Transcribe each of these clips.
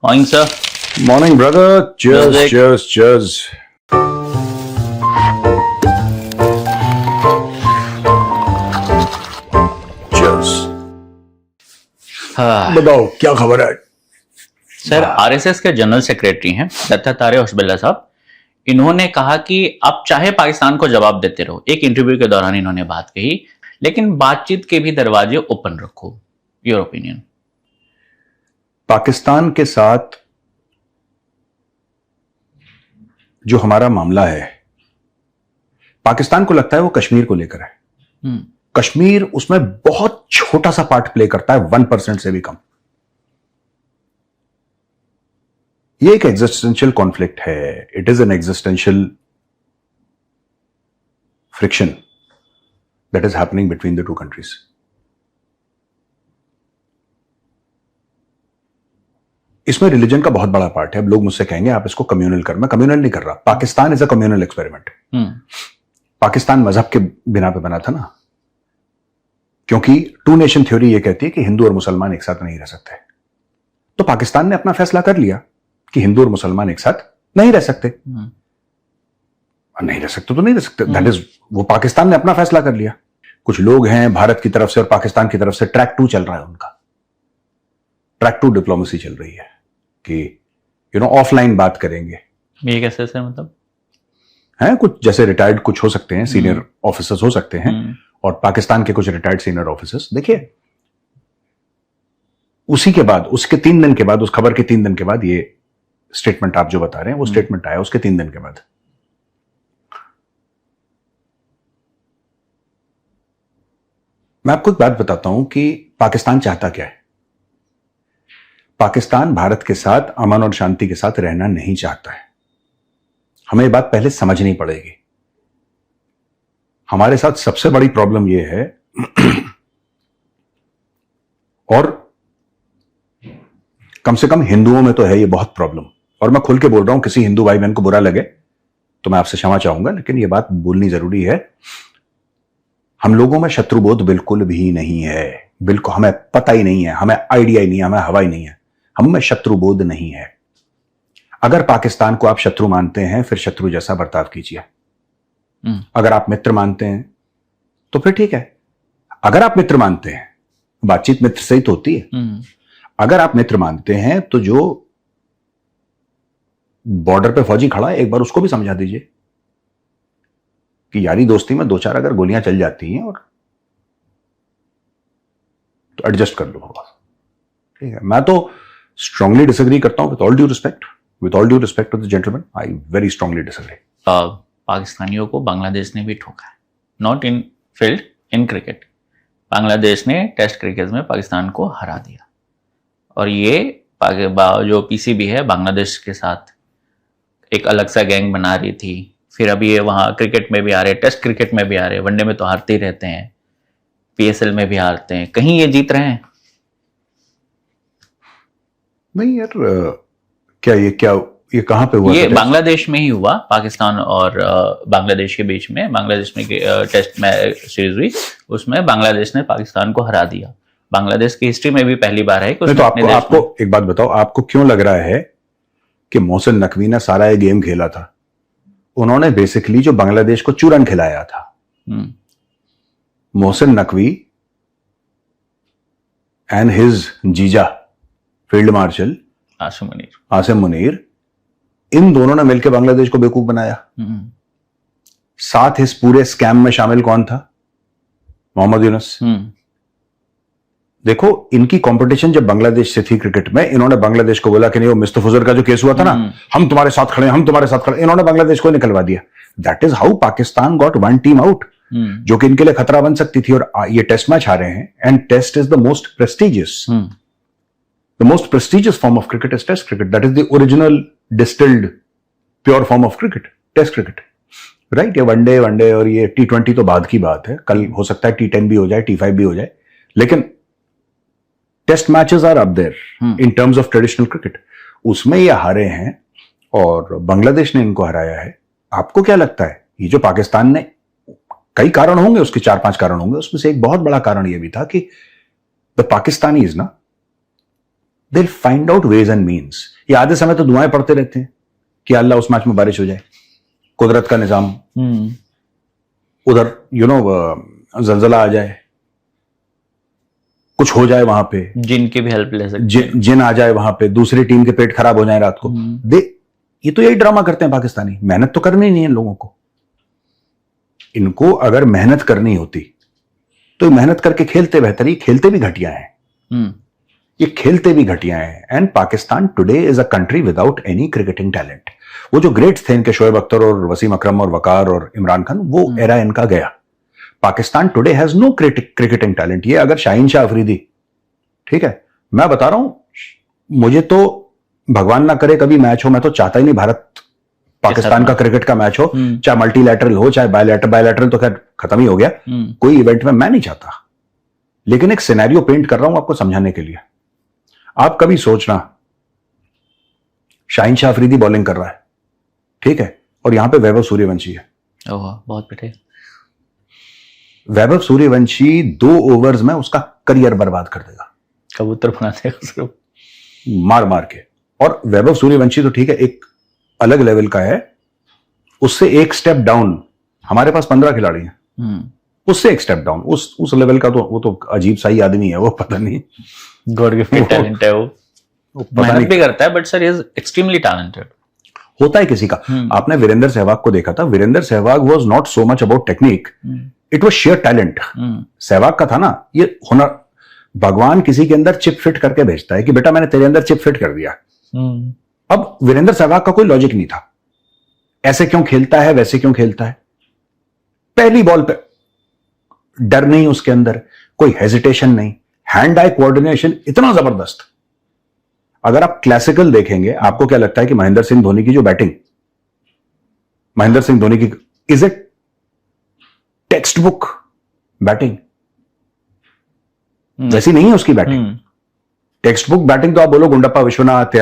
Morning, sir. Morning, brother. Cheers, Music. cheers. Cheers. बताओ क्या खबर है? सर, आरएसएस के जनरल सेक्रेटरी हैं दत्तात्रेय होसबल्ला साहब। इन्होंने कहा कि आप चाहे पाकिस्तान को जवाब देते रहो। एक इंटरव्यू के दौरान इन्होंने बात कही, लेकिन बातचीत के भी दरवाजे ओपन रखो। Your opinion? पाकिस्तान के साथ जो हमारा मामला है, पाकिस्तान को लगता है वो कश्मीर को लेकर है। कश्मीर उसमें बहुत छोटा सा पार्ट प्ले करता है, 1% से भी कम। ये एक एग्जिस्टेंशियल कॉन्फ्लिक्ट है। It is an existential friction that is happening between the two countries. इसमें रिलीजन का बहुत बड़ा पार्ट है। अब लोग मुझसे कहेंगे आप इसको कम्युनल कर। मैं कम्युनल नहीं कर रहा। Pakistan is a communal experiment. Pakistan मजहब के बिना पे बना था ना, क्योंकि टू नेशन थ्योरी ये कहती है कि हिंदू और मुसलमान एक साथ नहीं रह सकते। तो पाकिस्तान ने अपना फैसला कर लिया कि हिंदू और मुसलमान एक साथ नहीं रह सकते। नहीं रह सकते तो नहीं रह सकते। दैट इज, वो पाकिस्तान ने अपना फैसला कर लिया। कुछ लोग हैं भारत की तरफ से और पाकिस्तान की तरफ से, ट्रैक 2 चल रहा है उनका। ट्रैक 2 डिप्लोमेसी चल रही है कि ऑफलाइन बात करेंगे। ये कैसे सर? मतलब हैं कुछ जैसे रिटायर्ड कुछ हो सकते हैं, सीनियर ऑफिसर्स हो सकते हैं, और पाकिस्तान के कुछ रिटायर्ड सीनियर ऑफिसर्स। देखिए, उसी के बाद, उसके 3 दिन के बाद, उस खबर के 3 दिन के बाद ये स्टेटमेंट आप जो बता रहे हैं वो स्टेटमेंट आया उसके 3 दिन के बाद। मैं आपको एक बात बताता हूं कि पाकिस्तान चाहता क्या है। पाकिस्तान भारत के साथ अमन और शांति के साथ रहना नहीं चाहता है। हमें ये बात पहले समझनी पड़ेगी। हमारे साथ सबसे बड़ी प्रॉब्लम यह है और कम से कम हिंदुओं में तो है ये बहुत प्रॉब्लम, और मैं खुल के बोल रहा हूं, किसी हिंदू भाई बहन को बुरा लगे तो मैं आपसे क्षमा चाहूंगा, लेकिन ये बात बोलनी जरूरी है। हम लोगों में शत्रुबोध बिल्कुल भी नहीं है। बिल्कुल, हमें पता ही नहीं है, हमें आइडिया ही नहीं है, हमें हवा ही नहीं है। हम में शत्रुबोध नहीं है। अगर पाकिस्तान को आप शत्रु मानते हैं फिर शत्रु जैसा बर्ताव कीजिए। अगर आप मित्र मानते हैं तो फिर ठीक है। अगर आप मित्र मानते हैं, बातचीत मित्र से ही तो होती है। अगर आप मित्र मानते हैं तो जो बॉर्डर पे फौजी खड़ा है एक बार उसको भी समझा दीजिए कि यारी दोस्ती में 2-4 अगर गोलियां चल जाती हैं और तो एडजस्ट कर लो। ठीक है, मैं तो स्ट्रांगली डिसएग्री करता हूं। With all due respect to the gentleman, I very strongly disagree. पाकिस्तानियों को बांग्लादेश ने भी ठोका है, not in field, in cricket. Bangladesh ने टेस्ट क्रिकेट में पाकिस्तान को हरा दिया, और ये जो पीसीबी है बांग्लादेश के साथ एक अलग सा गैंग बना रही थी। फिर अभी ये वहां क्रिकेट में भी आ रहे, टेस्ट क्रिकेट में भी आ रहे, वनडे में तो हारते ही रहते हैं, पीएसएल में भी हारते हैं। कहीं ये जीत रहे हैं? नहीं यार, ये कहां पे हुआ? ये बांग्लादेश में ही हुआ। पाकिस्तान और बांग्लादेश के बीच में, बांग्लादेश में टेस्ट मैच सीरीज हुई, उसमें बांग्लादेश ने पाकिस्तान को हरा दिया। बांग्लादेश की हिस्ट्री में भी पहली बार है कि तो आपको एक बात बताओ, आपको क्यों लग रहा है कि मोहसिन नकवी ने सारा ये गेम खेला था? उन्होंने बेसिकली जो बांग्लादेश को चूरन खिलाया था। मोहसिन नकवी एंड हिज जीजा फील्ड मार्शल आसिम मुनीर, इन दोनों ने मिलकर बांग्लादेश को बेवकूफ बनाया। साथ इस पूरे स्कैम में शामिल कौन था? मोहम्मद यूनुस। देखो, इनकी कंपटीशन जब बांग्लादेश से थी क्रिकेट में, इन्होंने बांग्लादेश को बोला कि नहीं, वो मुस्तफिजुर का जो केस हुआ था ना, हम तुम्हारे साथ खड़े हैं, हम तुम्हारे साथ खड़े। इन्होंने बांग्लादेश को निकलवा दिया। That is how Pakistan got 1 team out, जो कि इनके लिए खतरा बन सकती थी। और ये टेस्ट मैच हारे हैं, and test is the most prestigious form of cricket is test cricket. That is the original distilled pure form of cricket, test cricket, right? ये वनडे और ये T20 तो बाद की बात है। कल हो सकता है T10 भी हो जाए, T5 भी हो जाए, लेकिन test matches are up there in terms of traditional cricket. उसमें ये हारे हैं और बांग्लादेश ने इनको हराया है। आपको क्या लगता है, ये जो पाकिस्तान ने, कई कारण होंगे उसके, 4-5 कारण होंगे, उसमें से एक बहुत बड़ा कारण यह भी था कि द पाकिस्तानीज ना, They'll find out ways and means. ये आधे समय तो दुआएं पढ़ते रहते हैं कि अल्लाह उस मैच में बारिश हो जाए, कुदरत का निजाम, उधर जलजला आ जाए, कुछ हो जाए वहां पे, जिन की भी हेल्प ले सकते, जिन आ जाए वहां पे, दूसरी टीम के पेट खराब हो जाए रात को। ये तो यही ड्रामा करते हैं पाकिस्तानी। मेहनत तो करनी नहीं है इन लोगों को। इनको अगर मेहनत करनी होती तो मेहनत करके खेलते बेहतर, ही खेलते भी घटिया हैं। ये खेलते भी घटिया हैं। And Pakistan today is a country without any cricketing talent. वो जो ग्रेट्स थे इनके, शोएब अख्तर और वसीम अकरम और वकार और इमरान खान, वो एरा इनका गया। Pakistan today has no cricketing talent. ये अगर शाहीन शाह अफरीदी, ठीक है, मैं बता रहा हूं, मुझे तो भगवान ना करे कभी मैच हो, मैं तो चाहता ही नहीं भारत पाकिस्तान का क्रिकेट का मैच हो, चाहे मल्टीलैटरल हो चाहे बायलैटरल तो खैर खत्म ही हो गया, कोई इवेंट में मैं नहीं चाहता। लेकिन एक सिनेरियो पेंट कर रहा हूं आपको समझाने के लिए। आप कभी सोचना, शाहीन शाह अफरीदी बॉलिंग कर रहा है, ठीक है, और यहां पे वैभव सूर्यवंशी है। बहुत बेटे। वैभव सूर्यवंशी 2 ओवर्स में उसका करियर बर्बाद कर देगा, कबूतर बना देगा सिर्फ मार मार के। और वैभव सूर्यवंशी तो ठीक है, एक अलग लेवल का है, उससे एक स्टेप डाउन हमारे पास 15 खिलाड़ी हैं, उससे एक स्टेप डाउन, उस लेवल का तो वो तो अजीब सा ही आदमी है वो, पता नहीं गॉड गिफ्टेड टैलेंट है वो मेहनत भी करता है, but sir is extremely talented. होता है किसी का। आपने वीरेंद्र सहवाग को देखा था, Virender Sehwag was not so much about technique, it was sheer talent. Sehwag का था ना ये हुनर। भगवान किसी के अंदर चिप फिट करके भेजता है कि बेटा मैंने तेरे अंदर चिप फिट कर दिया। अब वीरेंद्र सहवाग का कोई लॉजिक नहीं था, ऐसे क्यों खेलता है वैसे क्यों खेलता है, पहली बॉल पे डर नहीं उसके अंदर, कोई हेजिटेशन नहीं, हैंड आई कोऑर्डिनेशन इतना जबरदस्त। अगर आप क्लासिकल देखेंगे, आपको क्या लगता है कि महेंद्र सिंह धोनी की जो बैटिंग, महेंद्र सिंह धोनी की is it text book batting? वैसी नहीं है उसकी बैटिंग। टेक्स्ट बुक बैटिंग तो आप बोलो गुंडप्पा विश्वनाथ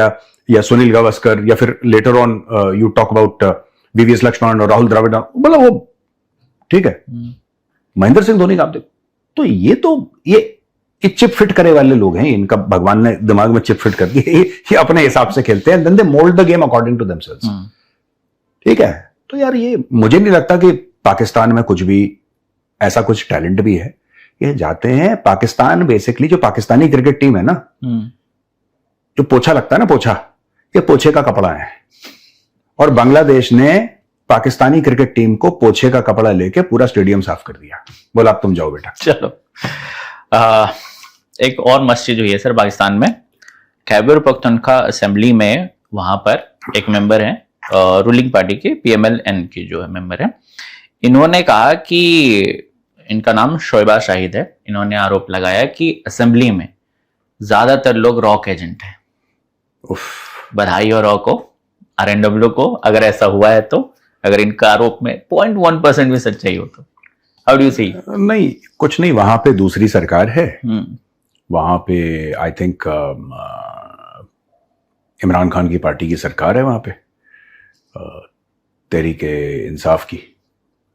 या सुनील गावस्कर, या फिर later on you talk about VVS Laxman और राहुल द्रविड़, मतलब वो ठीक है। महेंद्र सिंह धोनी का आप देखो, तो ये चिप फिट करे वाले लोग हैं, इनका भगवान ने दिमाग में चिप फिट कर दी, ये अपने हिसाब से खेलते हैं, then they mould the game according to themselves. ठीक है, तो यार ये मुझे नहीं लगता कि पाकिस्तान में कुछ भी ऐसा कुछ टैलेंट भी है। ये जाते हैं पाकिस्तान, बेसिकली जो पाकिस्तानी क्रिकेट टीम है ना, जो पोछा लगता है ना, पोछा, ये पोछे का कपड़ा है। और बांग्लादेश ने पाकिस्तानी क्रिकेट टीम को पोछे का कपड़ा लेके पूरा स्टेडियम साफ कर दिया। बोला अब तुम जाओ बेटा। चलो एक और मस्त चीज हुई है सर पाकिस्तान में। खैबर पख्तूनख्वा असेंबली में वहां पर एक मेंबर है रूलिंग पार्टी के, PMLN के जो है मेंबर है, इन्होंने कहा कि इनका नाम शोएबा शाहिद है, इन्होंने आरोप लगाया कि असेंबली में ज्यादातर लोग रॉक एजेंट हैं। बधाई हो रॉ को, RNW को, अगर ऐसा हुआ है तो, अगर इनका आरोप में 0.1% भी सच्चाई हो तो हाउ डू यू सी? नहीं, कुछ नहीं, वहां पे दूसरी सरकार है, वहां पे आई थिंक इमरान खान की पार्टी की सरकार है वहां पे, तहरीके इंसाफ की।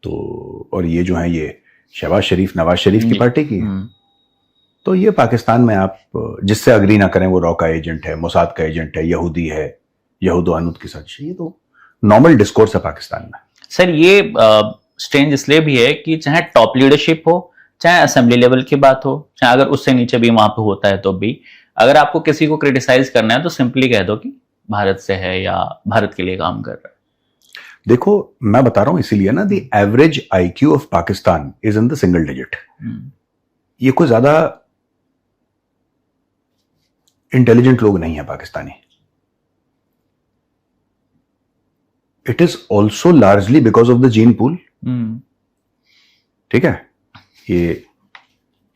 तो और ये जो है ये शहबाज शरीफ, नवाज शरीफ की पार्टी की है। तो ये पाकिस्तान में आप जिससे अग्री ना करें वो रॉ का एजेंट है, मोसाद का एजेंट है, यहूदी है, यहूद-ओ-अनुद की साजिश। ये तो नॉर्मल डिस्कोर्स है पाकिस्तान में। सर ये स्ट्रेंज इसलिए भी है कि चाहे टॉप लीडरशिप हो, चाहे असेंबली लेवल की बात हो, चाहे अगर उससे नीचे भी वहां पे होता है तो भी, अगर आपको किसी को क्रिटिसाइज करना है तो सिंपली कह दो कि भारत से है या भारत के लिए काम कर रहा है। देखो मैं बता रहा हूं इसीलिए ना, the average IQ of Pakistan is in the single digit. ये कोई ज्यादा इंटेलिजेंट लोग नहीं है Pakistani. It is also largely because of the gene pool. ठीक है, ये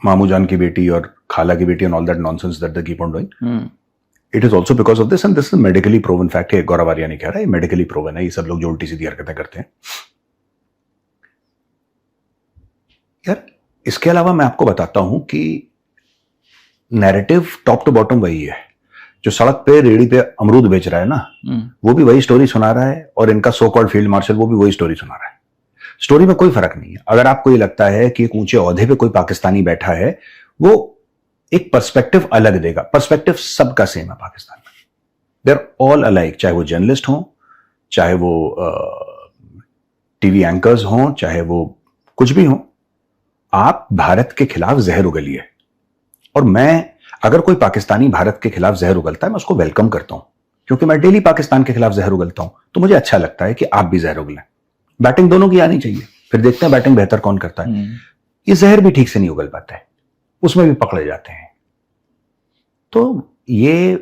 मामू जान की बेटी और खाला की बेटी and all that nonsense that they keep on doing, it is also because of this, and this is medically proven fact है। गौरव आर्या ने कह रहा है, मेडिकली प्रूवन है। ये सब लोग जो उल्टी सीधी हरकतें करते हैं यार। इसके अलावा मैं आपको बताता हूं कि नैरेटिव टॉप टू बॉटम वही है। जो सड़क पे रेडी पे अमरूद बेच रहा है ना, वो भी वही स्टोरी सुना रहा है, और इनका सो कॉल्ड फील्ड मार्शल वो भी वही स्टोरी सुना रहा है। स्टोरी में कोई फर्क नहीं है। अगर आपको ये लगता है कि एक ऊंचे ओहदे पे कोई पाकिस्तानी बैठा है, वो एक पर्सपेक्टिव अलग देगा। पर्सपेक्टिव सबका सेम है पाकिस्तान में, दे आर ऑल अलाइक, चाहे वो जर्नलिस्ट हों, चाहे वो टीवी एंकर्स हों, चाहे वो कुछ भी हों। आप भारत के खिलाफ जहर उगलिए, और मैं, अगर कोई पाकिस्तानी भारत के खिलाफ जहर उगलता है, मैं उसको वेलकम करता हूं, क्योंकि मैं डेली पाकिस्तान के खिलाफ जहर उगलता हूं, तो मुझे अच्छा लगता है कि आप भी जहर उगलें। बैटिंग दोनों की आनी चाहिए, फिर देखते हैं बैटिंग बेहतर कौन करता है। ये जहर भी ठीक से नहीं उगल पाता है, उसमें भी पकड़े जाते हैं। तो ये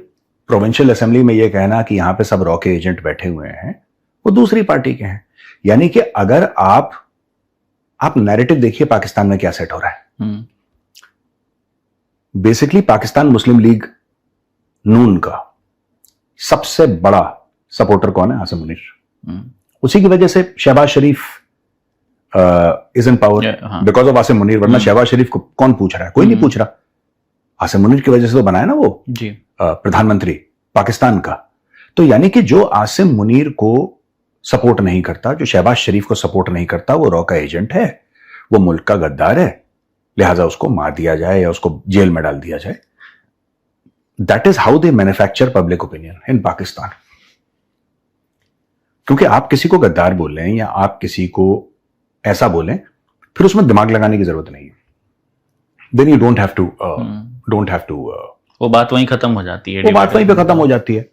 प्रोविंशियल असेंबली में ये कहना कि यहां पे सब रॉ के एजेंट बैठे हुए हैं, वो दूसरी पार्टी के हैं। यानी कि अगर आप नैरेटिव देखिए पाकिस्तान में क्या सेट हो रहा है। बेसिकली पाकिस्तान मुस्लिम लीग नून का सबसे बड़ा सपोर्टर कौन है? आसिम मुनीर। उसी की वजह से Shehbaz Sharif is in power because of Asim Munir, वरना शहबाज शरीफ को कौन पूछ रहा है? कोई नहीं पूछ रहा। आसिम मुनीर की वजह से तो बनाया ना वो जी प्रधानमंत्री पाकिस्तान का। तो यानी कि जो आसिम मुनीर को सपोर्ट नहीं करता, जो शहबाज शरीफ को सपोर्ट नहीं करता, वो रॉ का एजेंट है, वो मुल्क का गद्दार है, लिहाजा उसको मार दिया जाए या उसको जेल में डाल दिया जाए। That is how they manufacture public opinion in Pakistan. क्योंकि आप किसी को गद्दार बोल रहे हैं या आप किसी को ऐसा बोलें, फिर उसमें दिमाग लगाने की जरूरत नहीं है। Then you don't have to वो बात वहीं खत्म हो जाती है, वो बात वहीं पे खत्म हो जाती है।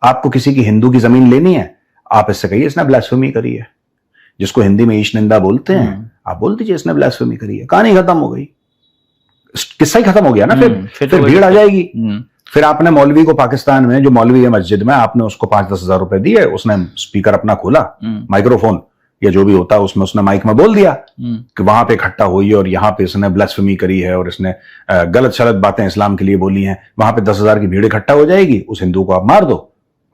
आपको किसी की हिंदू की जमीन लेनी है, आप इससे कहिए इसने ब्लास्फेमी करी है, जिसको हिंदी में ईश निंदा बोलते हैं, आप बोल दीजिए इसने ब्लास्फेमी करी है, कहानी खत्म हो गई, किस्सा ही खत्म हो गया ना। फिर भीड़ आ जाएगी। फिर आपने मौलवी को पाकिस्तान में, जो मौलवी है मस्जिद में, आपने उसको 5-10 हजार रुपए दिए, उसने स्पीकर अपना खोला, माइक्रोफोन या जो भी होता है उसमें उसने माइक में बोल दिया कि वहां पे इकट्ठा हुई और यहाँ पे इसने ब्लास्फेमी करी है और इसने गलत शलत बातें इस्लाम के लिए बोली हैं। वहां पे 10,000 की भीड़ इकट्ठा हो जाएगी, उस हिंदू को आप मार दो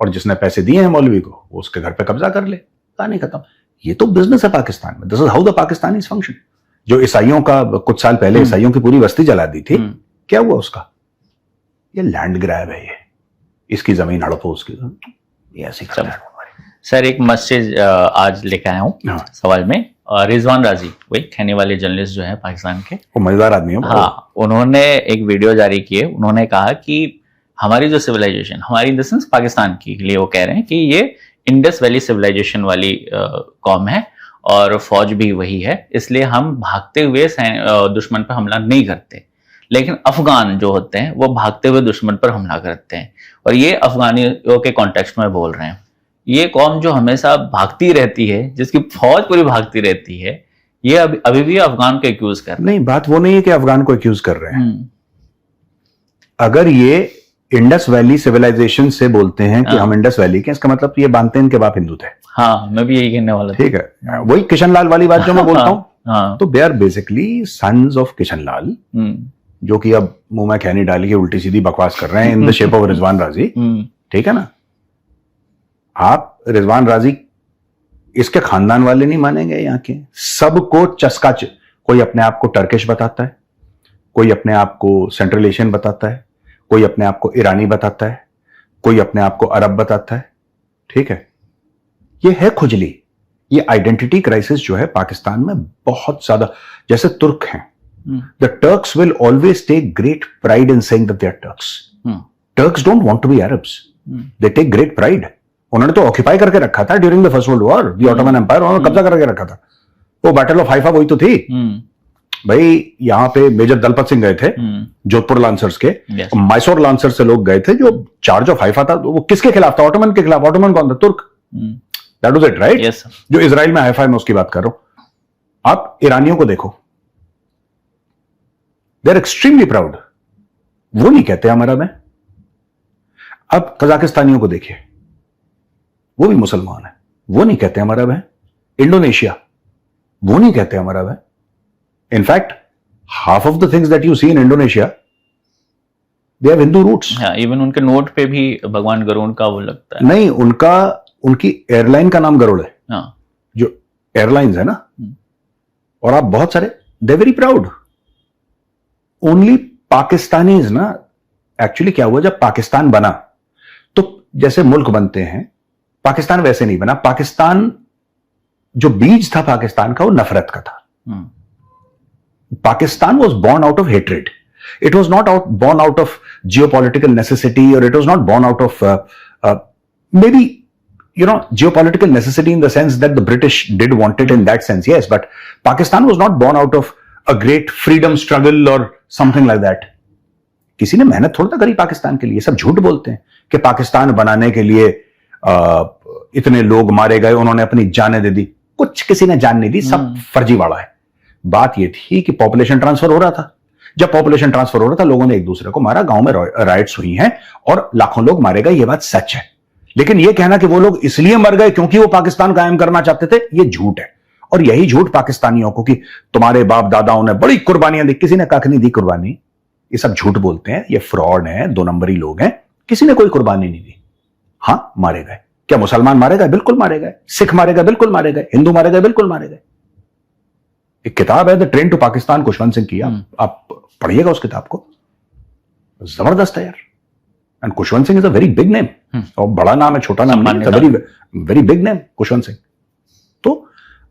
और जिसने पैसे दिए हैं मौलवी को, वो उसके घर पे कब्जा कर ले, कहानी खत्म। ये तो बिजनेस है पाकिस्तान में। This is how the Pakistanis function. जो ईसाइयों का कुछ साल पहले ईसाइयों की पूरी बस्ती जला दी थी, क्या हुआ उसका? ये लैंड ग्रैब है, ये इसकी जमीन हड़पो, उसकी ये ऐसी करता है। सर एक मैसेज आज लेकर आया हूँ सवाल में। रिजवान राजी, वही खैनी वाले जर्नलिस्ट जो है पाकिस्तान के, वो मजेदार आदमी है। हाँ, उन्होंने एक वीडियो जारी की है। उन्होंने कहा कि हमारी जो सिविलाइजेशन, हमारी इन द सेंस पाकिस्तान के लिए वो कह रहे हैं कि ये इंडस वैली सिविलाइजेशन वाली कौम है और फौज भी वही है, इसलिए हम भागते हुए दुश्मन पर हमला नहीं करते। लेकिन अफगान जो होते हैं वो भागते हुए दुश्मन पर हमला करते हैं, और ये अफगानियों के कॉन्टेक्स्ट में बोल रहे हैं। ये कौम जो हमेशा भागती रहती है, जिसकी फौज पूरी भागती रहती है, ये अभी भी अफगान को एक्यूज कर रहे हैं। नहीं, बात वो नहीं है कि अफगान को एक्यूज कर रहे हैं। अगर ये इंडस वैली सिविलाइजेशन से बोलते हैं कि हम इंडस वैली के, इसका मतलब ये मानते हैं इनके बाप हिंदू थे। हाँ, मैं भी यही कहने वाला था। ठीक है, वही किशनलाल वाली बात जो मैं बोलता हूँ। तो they are basically sons of Kishanlal, जो कि अब मुंह में खैनी डाल के उल्टी सीधी बकवास कर रहे हैं in the shape of Rizwan राजी। ठीक है ना? आप रिजवान राजी इसके खानदान वाले नहीं मानेंगे, यहाँ के सबको चस्का कोई अपने आप को टर्किश बताता है, कोई अपने आप को सेंट्रल एशियन बताता है, कोई अपने आप को ईरानी बताता है, कोई अपने आप को अरब बताता है। ठीक है, ये है खुजली। ये आइडेंटिटी क्राइसिस जो है पाकिस्तान में बहुत ज्यादा, जैसे तुर्क हैं, the Turks will always take great pride in saying that they are Turks. Turks don't want to be Arabs, they take great pride. उन्होंने तो ऑक्यूपाई करके रखा था during the First World War, the Ottoman Empire, उन्होंने कब्जा करके रखा था। वो बैटल ऑफ हाइफा वही तो थी भाई। यहां पे मेजर दलपत सिंह गए थे जोधपुर लांसर्स के, मैसूर लांसर से लोग गए थे। जो चार्ज ऑफ हाइफा था वो किसके खिलाफ था? ऑटोमन के खिलाफ। ऑटोमन कौन था? तुर्क। That was it, right? जो इजराइल में हाइफा है, मैं उसकी बात कर रहा हूं। आप ईरानियों को देखो, दे आर एक्सट्रीमली प्राउड, वो नहीं कहते हम अरब हैं। अब कजाकिस्तानियों को देखिए, वो भी मुसलमान है, वो नहीं कहते हम अरब हैं। इंडोनेशिया, वो नहीं कहते हम अरब हैं। In fact half of the things that you see in Indonesia, they have Hindu roots. Even उनके नोट पे भी भगवान गरुड़ का वो लगता है। नहीं, उनकी एयरलाइन का नाम गरुड़ है। जो एयरलाइंस है ना, और आप बहुत सारे, they very proud. Only Pakistanis ना, एक्चुअली क्या हुआ, जब पाकिस्तान बना तो जैसे मुल्क बनते हैं, पाकिस्तान वैसे नहीं बना। पाकिस्तान, जो बीज था पाकिस्तान का, वो नफरत का था। Pakistan was born out of hatred. It was not born out of geopolitical necessity, or it was not born out of maybe, geopolitical necessity in the sense that the British did want it in that sense, yes, but Pakistan was not born out of a great freedom struggle or something like that. किसी ने मेहनत थोड़ा ना करी पाकिस्तान के लिए. सब झूठ बोलते हैं कि पाकिस्तान बनाने के लिए इतने लोग मारे गए, उन्होंने अपनी जानें दे दी. कुछ किसी ने जान नहीं दी, सब फर्जीवाड़ा है. बात यह थी कि पॉपुलेशन ट्रांसफर हो रहा था. जब पॉपुलेशन ट्रांसफर हो रहा था, लोगों ने एक दूसरे को मारा, गांव में राइट्स हुई हैं और लाखों लोग मारे गए. यह बात सच है. लेकिन यह कहना कि वो लोग इसलिए मर गए क्योंकि वो पाकिस्तान कायम करना चाहते थे, यह झूठ है. और यही झूठ पाकिस्तानियों को कि तुम्हारे बाप दादाओं ने बड़ी कुर्बानियां दी, किसी ने कख नहीं दी कुर्बानी. ये सब झूठ बोलते हैं, ये फ्रॉड है, 2 नंबरी लोग हैं. किसी ने कोई कुर्बानी नहीं दी. हां, मारे गए. क्या मुसलमान मारे गए? बिल्कुल मारे गए. सिख मारे गए? बिल्कुल मारे गए. हिंदू मारे गए? बिल्कुल मारे गए. एक किताब है the train to Pakistan, Khushwant Singh की. आप पढ़िएगा उस किताब को, जबरदस्त है यार. And Khushwant Singh is a very big name. और बड़ा नाम है, छोटा नाम नहीं, very very big name Khushwant Singh. तो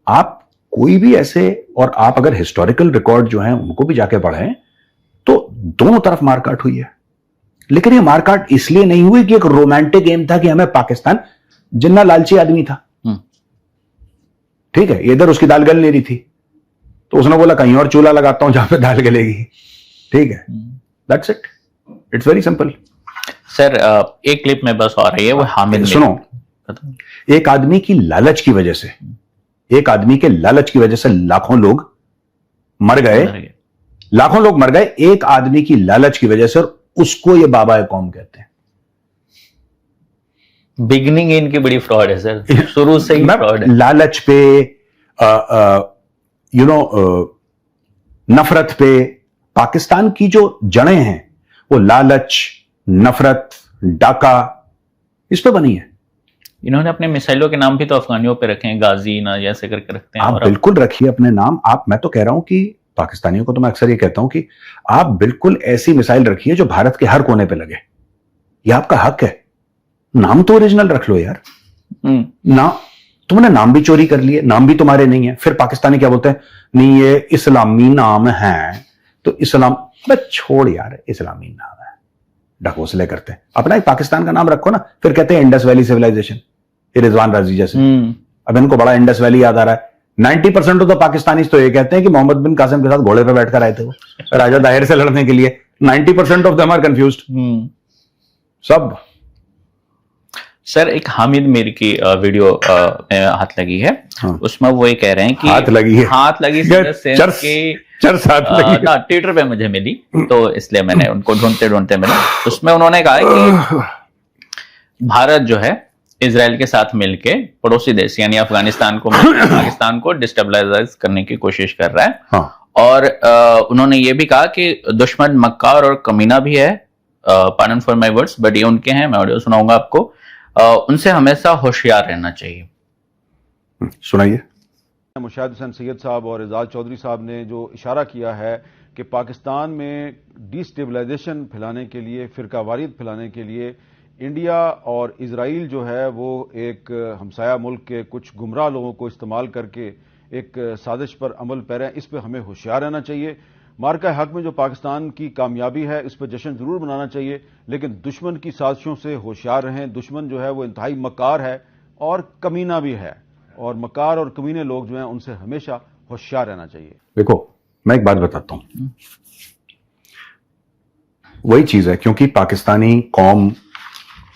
आप कोई भी ऐसे, और आप अगर हिस्टोरिकल रिकॉर्ड जो है उनको भी जाके पढ़ें, तो दोनों तरफ मारकाट हुई है. लेकिन ये मारकाट इसलिए नहीं हुई कि एक रोमांटिक एम था कि हमें पाकिस्तान, जिन्ना लालची आदमी था, ठीक है, इधर उसकी दाल गल नहीं रही थी, तो उसने बोला कहीं और चूल्हा लगाता हूं जहां पे दाल गलेगी. ठीक है, that's it. It's very simple. Sir, एक क्लिप में बस आ रही है, वो हामिद. सुनो, एक आदमी की लालच की वजह से, एक आदमी के लालच की वजह से लाखों लोग मर गए. लाखों लोग मर गए एक आदमी की लालच की वजह से, और उसको ये बाबा कौम कहते हैं. बिगनिंग इनकी बड़ी फ्रॉड है सर, शुरू से ही फ्रॉड है. लालच पे, नफरत पे. पाकिस्तान की जो जड़ें हैं वो लालच, नफरत, डाका, इस पे बनी है. इन्होंने अपने मिसाइलों के नाम भी तो अफगानियों पे रखे हैं, गाजी ना जैसे करके रखते हैं. आप बिल्कुल रखिए अपने नाम. मैं तो कह रहा हूं कि पाकिस्तानियों को तो मैं अक्सर ये कहता हूं कि आप बिल्कुल ऐसी मिसाइल रखिए जो भारत के हर कोने पे लगे. ये आपका हक है. नाम तो ओरिजिनल रख लो यार. ना तुमने नाम भी चोरी कर लिए, नाम भी तुम्हारे नहीं है. फिर पाकिस्तानी क्या बोलते हैं, नहीं ये इस्लामी नाम है, तो इस्लाम. बस छोड़ यार, इस्लामी नाम है, ढकोसले करते हैं. अपना एक पाकिस्तान का नाम रखो ना. फिर कहते हैं इंडस वैली सिविलाइजेशन, रिजवान राजी जैसे. अब इनको बड़ा इंडस वैली याद आ रहा है. 90% ऑफ द पाकिस्तानी तो ये कहते हैं कि मोहम्मद बिन कासिम के साथ घोड़े पे बैठकर आए थे वो राजा दाहिर से लड़ने के लिए. 90% ऑफ देम आर कंफ्यूज्ड. सब. सर, एक हामिद मीर की वीडियो में हाथ लगी है. उसमें वो ये कह रहे हैं कि हाथ लगी ना ट्विटर पे मुझे मिली, तो इसलिए मैंने उनको ढूंढते मिला. उसमें उन्होंने कहा कि भारत जो है इजराइल के साथ मिलके पड़ोसी देश यानी अफगानिस्तान को पाकिस्तान को डिस्टेबलाइज करने की कोशिश कर रहा है. हाँ. और उन्होंने ये भी कहा कि दुश्मन मक्कार और कमीना भी है. Pardon for my words, but ये उनके हैं, मैं ऑडियो सुनाऊंगा आपको. उनसे हमेशा होशियार रहना चाहिए. सुनाइए. मुशाहिद हुसैन सैयद साहब और एजाज चौधरी साहब ने जो इशारा किया है कि पाकिस्तान में डिस्टेबलाइजेशन फैलाने के लिए, फिरकावारीत फैलाने के लिए इंडिया और इजराइल जो है वो एक हमसाया मुल्क के कुछ गुमराह लोगों को इस्तेमाल करके एक साजिश पर अमल पैरे हैं. इस पर हमें होशियार रहना चाहिए. मार्का हक में जो पाकिस्तान की कामयाबी है, इस पर जश्न जरूर मनाना चाहिए, लेकिन दुश्मन की साजिशों से होशियार रहें. दुश्मन जो है वो इंतहाई मकार है और कमीना भी है, और मकार और कमीने लोग जो हैं उनसे हमेशा होशियार रहना चाहिए. देखो, मैं एक बात बताता हूं. वही चीज है, क्योंकि पाकिस्तानी कौम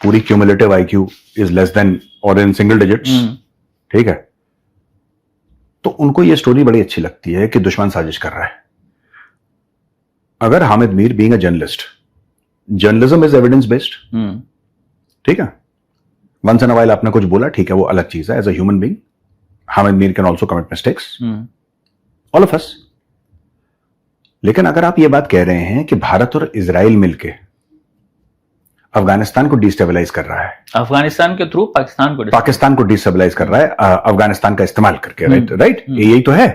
पूरी cumulative IQ is less than और इन सिंगल डिजिट्स. ठीक है, तो उनको ये स्टोरी बड़ी अच्छी लगती है कि दुश्मन साजिश कर रहा है. अगर Hamid Mir being a journalist, journalism is evidence based. ठीक है, वंस इन अ व्हाइल आपने कुछ बोला, ठीक है, वो अलग चीज है. As a human being Hamid Mir can also commit mistakes, all of us. लेकिन अगर आप ये बात कह रहे हैं कि भारत और इजराइल मिलके अफगानिस्तान को डिस्टेबलाइज कर रहा है, अफगानिस्तान के थ्रू पाकिस्तान को डिस्टेबलाइज कर रहा है अफगानिस्तान का इस्तेमाल करके, राइट, यही तो है.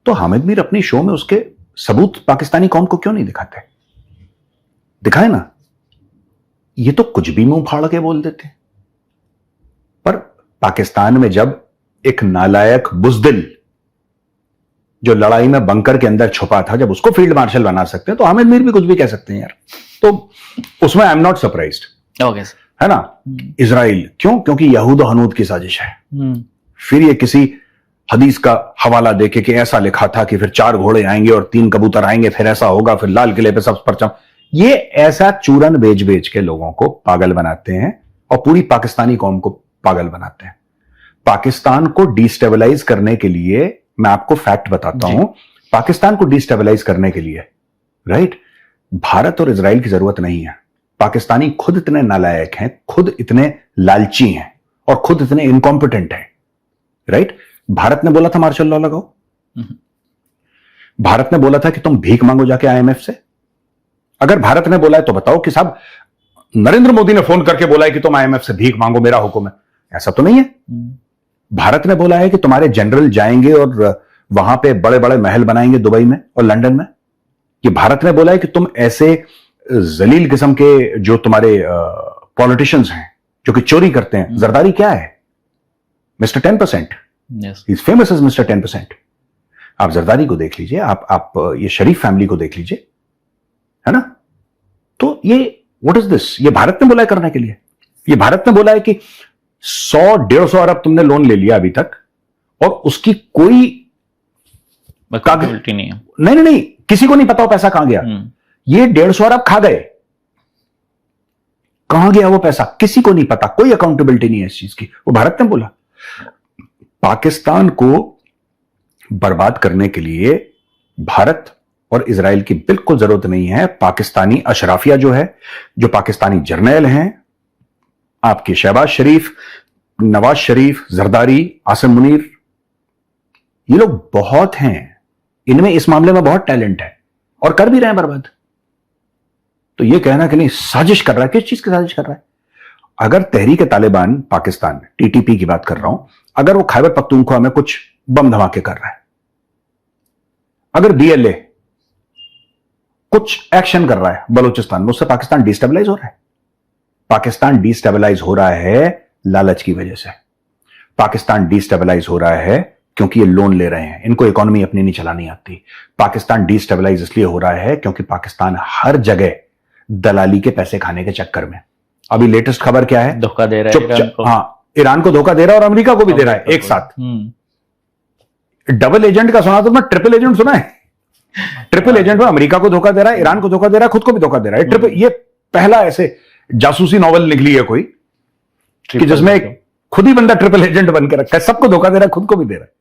तो हामिद मीर अपनी शो में उसके सबूत पाकिस्तानी कौम को क्यों नहीं दिखाते? दिखाए ना. ये तो कुछ भी मुंह फाड़ के बोल देते. पर पाकिस्तान में जब एक नालायक बुजदिल जो लड़ाई में बंकर के अंदर छुपा था, जब उसको फील्ड मार्शल बना सकते हैं तो हामिद मीर भी कुछ भी कह सकते हैं यार। तो उसमें I am not surprised. Okay sir. है ना। इजराइल क्यों? क्योंकि यहूद और हनूद की साजिश है। फिर ये किसी हदीस का हवाला देके कि ऐसा लिखा था कि फिर 4 घोड़े आएंगे और 3 कबूतर आएंगे, फिर ऐसा होगा, फिर लाल किले पे सब परचम। ये ऐसा चूरन बेच बेच के लोगों को पागल बनाते हैं और पूरी पाकिस्तानी कौम को पागल बनाते हैं। पाकिस्तान को डिस्टेबलाइज करने के लिए मैं आपको फैक्ट बताता हूं, पाकिस्तान को डिस्टेबलाइज करने के लिए राइट भारत और इजराइल की जरूरत नहीं है। पाकिस्तानी खुद इतने नालायक हैं, खुद इतने लालची हैं और खुद इतने इनकॉम्पिटेंट हैं। राइट भारत ने बोला था मार्शल लॉ लगाओ, भारत ने बोला था कि तुम भीख मांगो जाके IMF से। अगर भारत ने बोला है तो बताओ कि साहब नरेंद्र मोदी ने फोन करके बोला है कि तुम IMF से भीख मांगो, मेरा हुक्म है। ऐसा तो नहीं है। भारत ने बोला है कि तुम्हारे जनरल जाएंगे और वहां पे बड़े बड़े महल बनाएंगे दुबई में और लंदन में। कि भारत ने बोला है कि तुम ऐसे जलील किस्म के जो तुम्हारे पॉलिटिशियंस हैं जो कि चोरी करते हैं। जरदारी क्या है? Mister 10%। He's famous as Mr. 10%। आप जरदारी को देख लीजिए, आप ये शरीफ फैमिली को देख लीजिए, है ना। तो ये व्हाट इज दिस? ये भारत ने बोला है करने के लिए। ये भारत ने बोला है कि 100-150 अरब तुमने लोन ले लिया अभी तक और उसकी कोई अकाउंटेबिलिटी नहीं है। नहीं, किसी को नहीं पता वो पैसा कहां गया। ये 150 अरब खा गए, कहां गया वो पैसा किसी को नहीं पता, कोई अकाउंटेबिलिटी नहीं है इस चीज की। वो भारत ने बोला। पाकिस्तान को बर्बाद करने के लिए भारत और इजराइल की बिल्कुल जरूरत नहीं है। पाकिस्तानी अशराफिया जो है, जो पाकिस्तानी जर्नैल हैं, आपके शहबाज शरीफ, नवाज शरीफ, जरदारी, आसिम मुनीर, ये लोग बहुत हैं, इनमें इस मामले में बहुत टैलेंट है और कर भी रहे हैं बर्बाद। तो ये कहना कि नहीं साजिश कर रहा है, किस चीज की साजिश कर रहा है? अगर तहरीक तालिबान पाकिस्तान, TTP की बात कर रहा हूं, अगर वो खैबर पख्तूनख्वा में कुछ बम धमाके कर रहा है, अगर BLA कुछ एक्शन कर रहा है बलूचिस्तान में, उससे पाकिस्तान डिस्टेबलाइज हो रहा है। पाकिस्तान डिस्टेबलाइज हो रहा है लालच की वजह से। पाकिस्तान डिस्टेबलाइज हो रहा है क्योंकि ये लोन ले रहे हैं, इनको इकोनॉमी अपनी नहीं चलानी आती। पाकिस्तान डिस्टेबलाइज इसलिए हो रहा है क्योंकि पाकिस्तान हर जगह दलाली के पैसे खाने के चक्कर में। अभी लेटेस्ट खबर क्या है? धोखा दे रहा है ईरान को। हाँ, ईरान को धोखा दे रहा है और अमेरिका को भी दे रहा है एक साथ। डबल एजेंट का सुना तो मैं ट्रिपल एजेंट सुना है। ट्रिपल एजेंट में अमेरिका को धोखा दे रहा है, ईरान को धोखा दे रहा है, खुद को भी धोखा दे रहा है। ट्रिपल, ये पहला ऐसे जासूसी नॉवल निकली है कोई कि जिसमें खुद ही बंदा ट्रिपल एजेंट बन के रखा है, सबको धोखा दे रहा है, खुद को भी दे रहा है।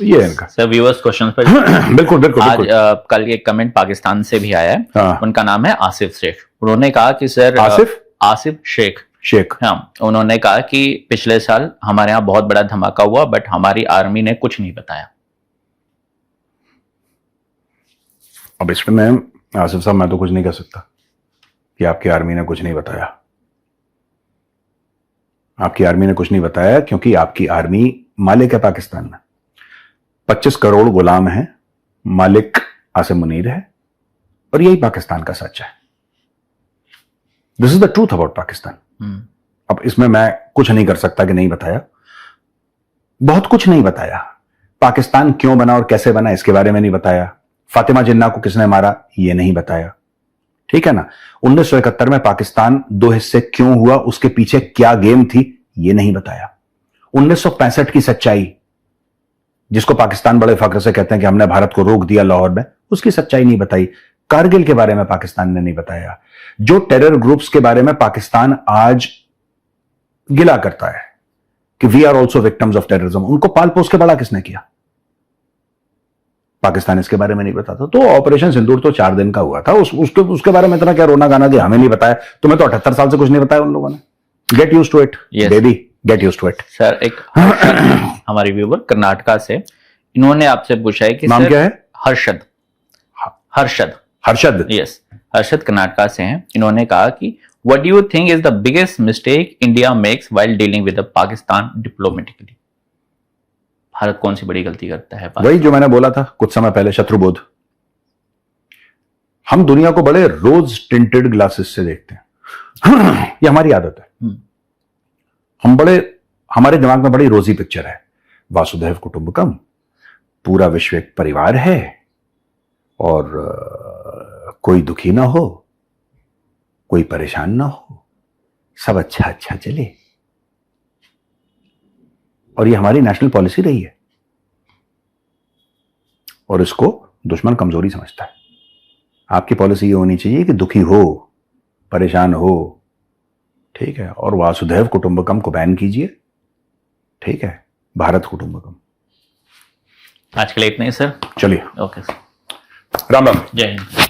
ये है इनका सर व्यूअर्स क्वेश्चन पर। बिल्कुल बिल्कुल आज कल एक कमेंट पाकिस्तान से भी आया है। हाँ। उनका नाम है आसिफ शेख। उन्होंने कहा कि सर आसिफ शेख हाँ, उन्होंने कहा कि पिछले साल हमारे यहाँ बहुत बड़ा धमाका हुआ बट हमारी आर्मी ने कुछ नहीं बताया। अब इसमें आसिफ साहब मैं तो कुछ नहीं कह सकता कि आपकी आर्मी ने कुछ नहीं बताया। आपकी आर्मी ने कुछ नहीं बताया क्योंकि आपकी आर्मी मालिक है पाकिस्तान में। 25 करोड़ गुलाम हैं, मालिक आसिम मुनीर है और यही पाकिस्तान का सच है। This is the truth about Pakistan. अब इसमें मैं कुछ नहीं कर सकता कि नहीं बताया, बहुत कुछ नहीं बताया। पाकिस्तान क्यों बना और कैसे बना इसके बारे में नहीं बताया। फातिमा जिन्ना को किसने मारा ये नहीं बताया, ठीक है ना। 1971 में पाकिस्तान 2 हिस्से क्यों हुआ, उसके पीछे क्या गेम थी ये नहीं बताया। 1965 की सच्चाई जिसको पाकिस्तान बड़े फख्र से कहते हैं कि हमने भारत को रोक दिया लाहौर में, उसकी सच्चाई नहीं बताई। कारगिल के बारे में पाकिस्तान ने नहीं बताया। जो टेरर ग्रुप्स के बारे में पाकिस्तान आज गिला करता है कि we are also victims of terrorism, उनको पाल पोस के बड़ा किसने किया? पाकिस्तान इसके बारे में नहीं बताता। तो ऑपरेशन सिंदूर तो 4 दिन का हुआ था, उसके बारे में इतना क्या रोना गाना कि हमें नहीं बताया। तुम्हें तो 78 साल से कुछ नहीं बताया उन लोगों ने। Get used to it baby, get used to it. Sir एक हमारी व्यूवर कर्नाटका से, इन्होंने आपसे पूछा है कि नाम क्या है? हर्षद यस, हर्षद कर्नाटका से हैं। इन्होंने कहा कि what do you think is the biggest mistake India makes while dealing with Pakistan diplomatically? Bharat कौन सी बड़ी गलती करता है? वही जो मैंने बोला था कुछ समय पहले, शत्रुबोध। हम दुनिया को बड़े रोज टिंटेड ग्लासेस से देखते हैं। ये हमारी आदत है। हमारे दिमाग में बड़ी रोजी पिक्चर है, वासुदेव कुटुंबकम, पूरा विश्व एक परिवार है और कोई दुखी ना हो, कोई परेशान ना हो, सब अच्छा अच्छा चले। और ये हमारी नेशनल पॉलिसी रही है और इसको दुश्मन कमजोरी समझता है। आपकी पॉलिसी ये होनी चाहिए कि दुखी हो, परेशान हो, ठीक है, और वासुदेव कुटुंबकम को बैन कीजिए, ठीक है, भारत कुटुंबकम। आज के लिए इतना ही सर। चलिए, ओके सर, राम राम। जय हिंद।